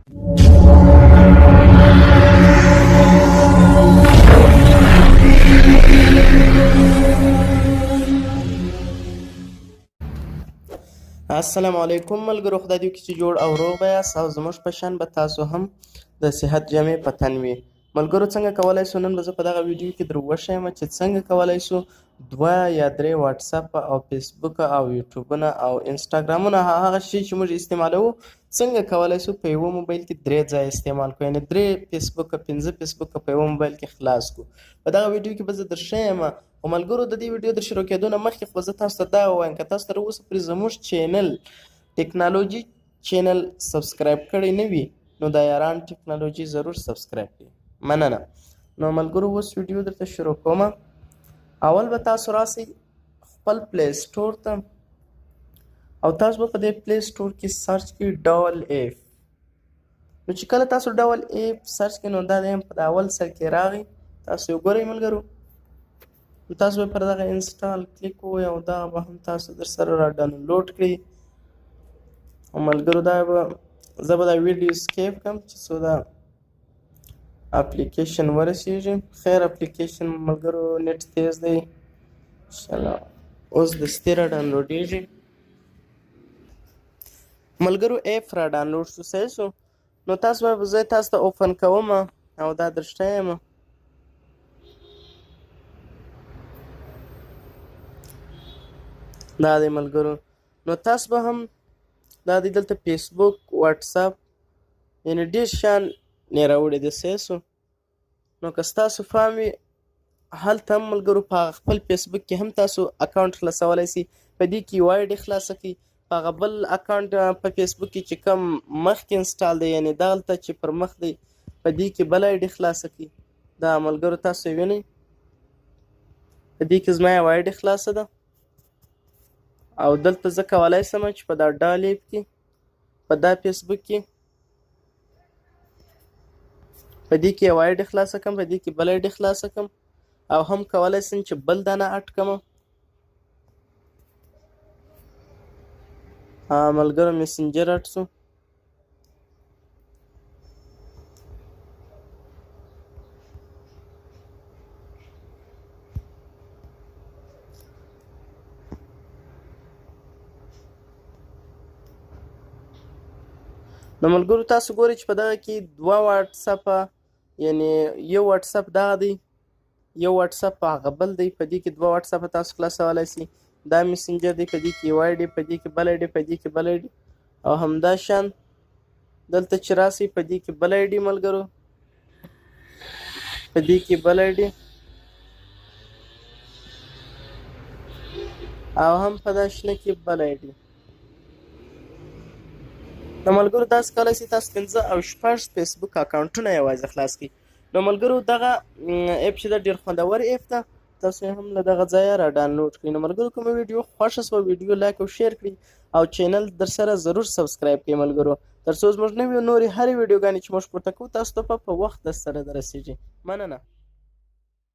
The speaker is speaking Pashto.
السلام علیکم ملګرو، خدای دې وکړي چې جوړ او روغ به یاست او زموږ په شان به تاسو هم د صحت جامې په تن وي. ملګرو، څنګه کولی شو نن به زه په دغه ویډیو کې در وښیم چې څنګه کولی شو 2 یا 3 واتساپ او فیسبوک او یوټیوبونه او انسټاګرامونه هغه شی چې موږ استعمالوو څنګه کولی شو په یوه موبایل کې 3 ځایه استعمال کړو، یعنې 3 فیسبوک 15 فیسبوک په یوه موبایل کې خلاص کړو. په دغه ویډیو کې به زه در ښیم. خو ملګرو، د دې ویډیو در شروع کېدو نه مخکې خو زه تاسو ته دا ووایم که تاسو تر اوسه پورې زموږ چینل ټیکنالوژي چینل سبسکرایب کړی نه وي نو د یاران ټیکنالوژي ضرور سبسکرایب کړئ. مننه. نو ملګرو، اوس ویډیو درته شروع کوم. اول به تاسو راسئ خپل پلی سټور ته او تاسو به په دې پلی سټور کې سرچ کړئ ډول ایف. نو چې کله تاسو ډول ایف سرچ کړئ نو دا په اول سر کې راغی. تاسو یې ګورئ ملګرو. تاسو به پر دغه انسټال کلیک ووایئ او دا به هم تاسو در سره را ډاونلوډ کړئ. او ملګرو، دا به زه به دا ویډیو سکیپ کړم چې څو دا اپلیکیشن ورسیږي. خیر اپلیکیشن ملګرو نیټ تیز دی انشاءالله. اوس دستي را ډاونلوډېږي. ملګرو ایپ را ډاونلوډ شو، صحیح شو. نو تاسو به زه تاسو ته اوپن کوم او دا در ښیم. دا دی ملګرو. نو تاسو به هم دا دی دلته فیسبوک واتساپ یعنې ډېر شیان یې راوړي دي، صحیح شو. نو که ستاسو پام وي هلته هم ملګرو په خپل فیسبوک کې هم تاسو اکاونټ خلاصولی سئ. په دې کې یو آی ډي خلاصه کړئ. په هغه بل اکاونټ په فیسبوک کې چې کوم مخکې انسټال دی یعنې دلته چې پر مخ دی په دې کې بل آی ډي خلاصه کړئ. دا ملګرو تاسو یې وینئ. په دې کې زما یو آی ډي خلاصه ده او دلته زه کولی شم چې په دا ډال ایپ کې په دا فیسبوک کې په دې کې یو آی ډي خلاصه کړم، په دې کې بل آی ډي خلاصه کړم او هم کولی شم چې بل دانه اډ کړم. ملګرو میسنجر اډ شو. نو ملګرو تاسو ګورئ چې په دغه کې 2 واتساپ یعنې یو واتساپ دغه دی، یو واتساپ هغه بل دی. په دې کې 2 واتساپ تاسو خلاصولی سئ. دا میسنجر دی، په دې کې یو آی ډي، په دې کې بل آی ډي، په دې کې بل آی ډي او همدا شان دلته چې راسئ په دې کې بل آی ډي ملګرو، په دې کې بل آی ډي او هم په دا شنه کې بل آی ډي. نو ملګرو داسې کولی شئ تاسو 15 او 6 فیسبوک اکاونټونه یوازې خلاص کړئ. نو ملګرو دغه ایپ چې ده ډېر خوندور ایپ ده، تاسو یې هم له دغه ځایه را ډاونلوډ کړئ. نو ملګرو کومه ویډیو خوښه شوه ویډیو لایک او شیر کړئ او چینل در سره ضرور سبسکرایب کړئ ملګرو، تر څو زموږ نوې نورې هرې ویډیوګانې چې موږ پورته کوو تاسو ته په وخت در سره درسیږي. مننه.